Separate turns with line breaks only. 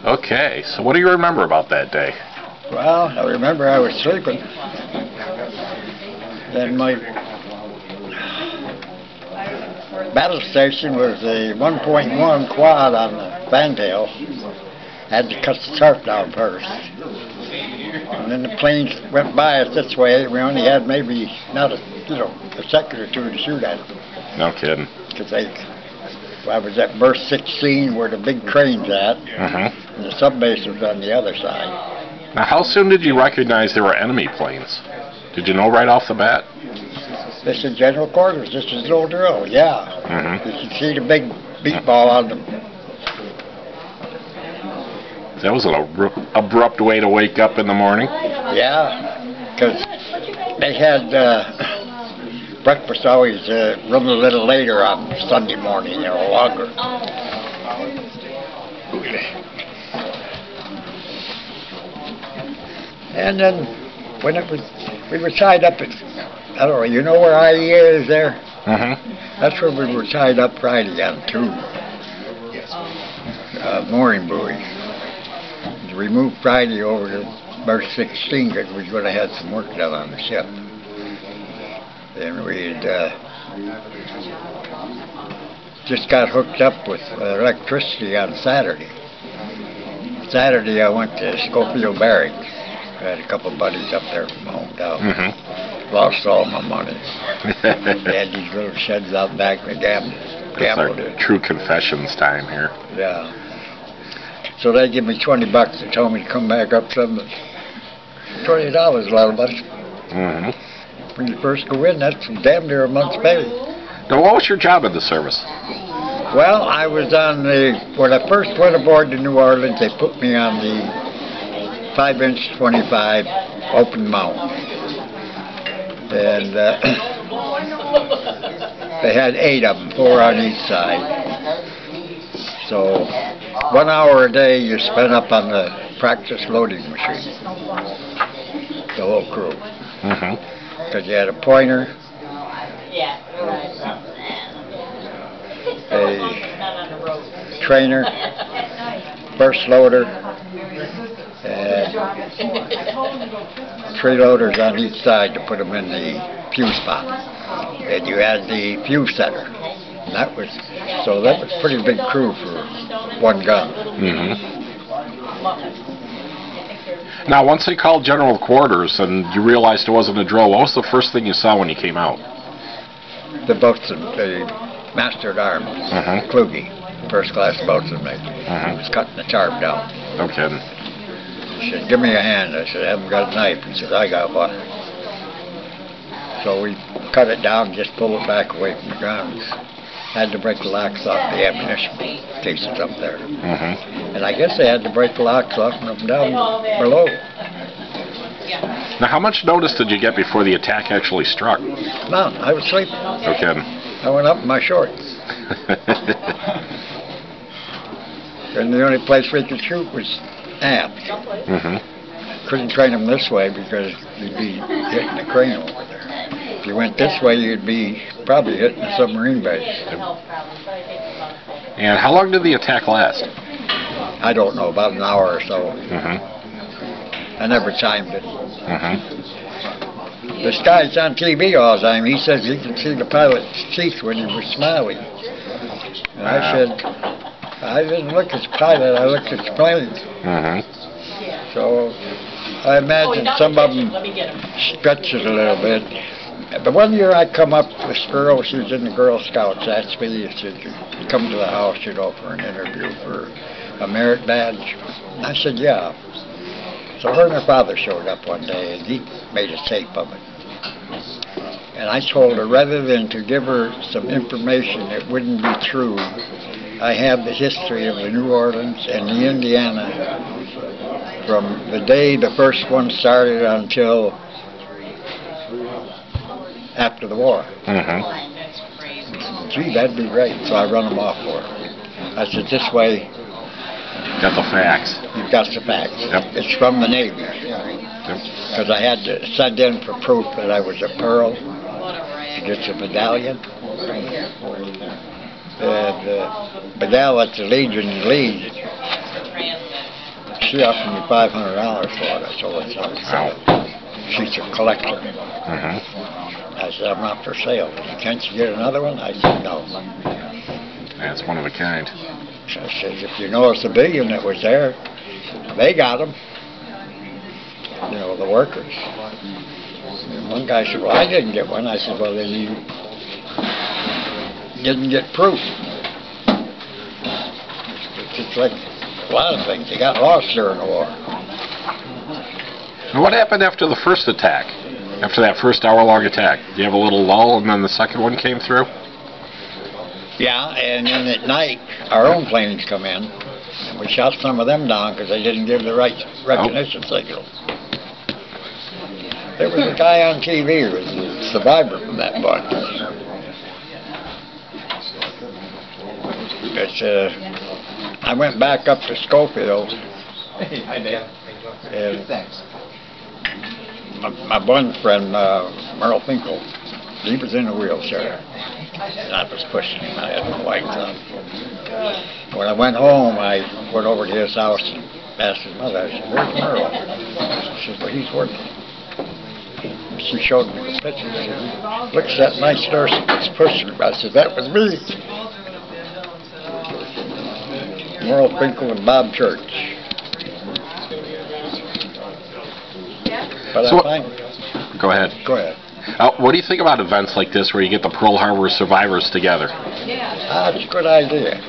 Okay, so what do you remember about that day?
Well, I remember I was sleeping. Then my battle station was a 1.1 quad on the fantail. Had to cut the tarp down first. And then the planes went by us this way. We only had maybe not a second or two to shoot at them.
No kidding.
Because I was at burst 16 where the big crane's at, and the subbase was on the other side.
Now, how soon did you recognize there were enemy planes? Did you know right off the bat?
This is general quarters. This is no drill. Yeah. You can see the big beat ball on them.
That was an abrupt way to wake up in the morning.
Yeah, because they had breakfast always run a little later on Sunday morning, longer. And then when we were tied up at, I don't know, you know where IEA is there? That's where we were tied up Friday on two mooring buoys. We moved Friday over to berth 16 because we was going to have some work done on the ship. Then we just got hooked up with electricity on Saturday. Saturday I went to Schofield Barracks. I had a couple buddies up there from hometown. Lost all my money. They had these little sheds out back and gambled in.
True confessions time here.
Yeah. So they give me $20 and told me to come back up some. $20 a lot of money. When you first go in, that's damn near a month's pay.
Now, what was your job in the service?
Well, I was on when I first went aboard to New Orleans, they put me on the 5-inch 25 open mount. And they had 8 of them, 4 on each side. So 1 hour a day you spent up on the practice loading machine, the whole crew. Because you had a pointer, a trainer, first loader, and 3 loaders on each side to put them in the fuse spot. And you had the fuse setter. And that was pretty big crew for 1 gun.
Now, once they called general quarters and you realized it wasn't a drill, what was the first thing you saw when you came out?
The boatswain, the master at arms, Kluge, first class boatswain mate. He was cutting the tarp down.
No kidding.
He said, "Give me a hand." I said, "I haven't got a knife." He said, "I got one." So we cut it down, just pull it back away from the guns. Had to break the locks off the ammunition cases up there. And I guess they had to break the locks off them down below.
Now, how much notice did you get before the attack actually struck?
None. I was sleeping.
No kidding.
I went up in my shorts. And the only place we could shoot was aft. Couldn't train them this way because you'd be hitting the crane over there. If you went this way, you'd be probably hitting the submarine base.
And how long did the attack last?
I don't know, about an hour or so. I never timed it. This guy's on TV all the time. He says he can see the pilot's teeth when he was smiling. And I said, I didn't look at the pilot, I looked at the planes. So I imagine some of them stretch it a little bit. But one year I come up, this girl, she was in the Girl Scouts, asked me, she said, "You come to the house, for an interview for a merit badge?" And I said, "Yeah." So her and her father showed up one day, and he made a tape of it. And I told her, rather than to give her some information that wouldn't be true, I have the history of the New Orleans and the Indiana from the day the first one started until after the war. Gee, that'd be great. So I run them off for her. I said, this way,
got the facts.
You've got the facts. It's from the Navy. Because I had to send in for proof that I was a Pearl to get the medallion. And medal at the Legion League she offered me $500 for it. I told her so. She's a collector. I said, I'm not for sale. Can't you get another one? I said, no.
That's one of a kind.
So I said, if you notice the big one that was there, they got them. You know, the workers. And one guy said, well, I didn't get one. I said, well, then you didn't get proof. It's just like a lot of things. They got lost during the war.
And what happened after the first attack? After that first hour-long attack? Did you have a little lull and then the second one came through? Yeah,
and then at night, our own planes come in, and we shot some of them down because they didn't give the right recognition signal. There was a guy on TV who was a survivor from that bunch. I went back up to Schofield, and my boyfriend, Merle Finkel, he was in a wheelchair, and I was pushing him. I had my legs up. When I went home, I went over to his house and asked his mother, I said, where's Merle? She said, well, he's working. She showed me the picture. She said, look at that nice nurse that's pushing him. I said, that was me. Merle Finkel and Bob Church. But
so,
go ahead.
What do you think about events like this where you get the Pearl Harbor survivors together?
That's a good idea.